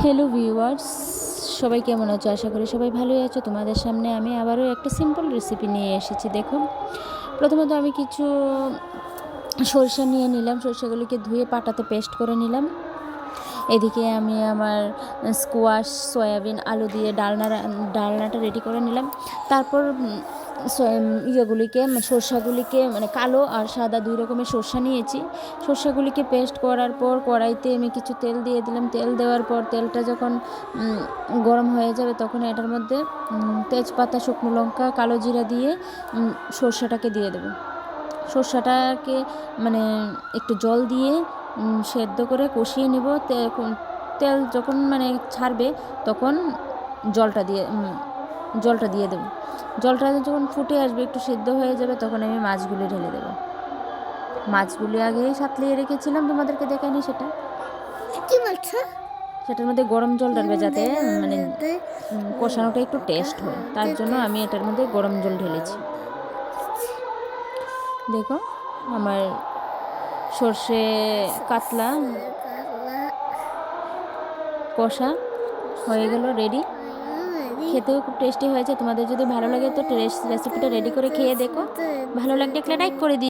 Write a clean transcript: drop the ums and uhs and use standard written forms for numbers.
Hello viewers, সবাই কেমন আছো? আশা করি সবাই ভালোই আছো। তোমাদের সামনে আমি আবারও একটা সিম্পল রেসিপি নিয়ে এসেছি। দেখো, প্রথমত আমি কিছু সরষা নিয়ে নিলাম। সরষাগুলিকে ধুয়ে পাটাতে পেস্ট করে নিলাম। এদিকে আমি আমার স্কোয়াশ, সয়াবিন, আলু দিয়ে ডালনাটা রেডি করে নিলাম। তারপর সরষাগুলিকে মানে কালো আর সাদা দুই রকমের সরষা নিয়েছি। সরষাগুলিকে পেস্ট করার পর কড়াইতে আমি কিছু তেল দিয়ে দিলাম। তেল দেওয়ার পর তেলটা যখন গরম হয়ে যাবে তখন এটার মধ্যে তেজপাতা, শুকনো লঙ্কা, কালো জিরা দিয়ে সরষাটাকে দিয়ে দেবো। সরষাটাকে মানে একটু জল দিয়ে সেদ্ধ করে কষিয়ে নেব। তেল যখন মানে ছাড়বে তখন জলটা দিয়ে দেবো। জলটা যখন ফুটে আসবে, একটু সেদ্ধ হয়ে যাবে, তখন আমি মাছগুলি ঢেলে দেবো। মাছগুলি আগেই সাতলিয়ে রেখেছিলাম, তোমাদেরকে দেখাইনি সেটা। কি বলছো? সেটার মধ্যে গরম জল ডালবে যাতে মানে কষানোটা একটু টেস্ট হয়, তার জন্য আমি এটার মধ্যে গরম জল ঢেলেছি। দেখো, আমার সর্ষে কাতলা কষা হয়ে গেল, রেডি। খেতেও খুব টেস্টি হয়েছে। তোমাদের যদি ভালো লাগে তো রেসিপিটা রেডি করে খেয়ে দেখো। ভালো লাগলে একটা লাইক করে দিও।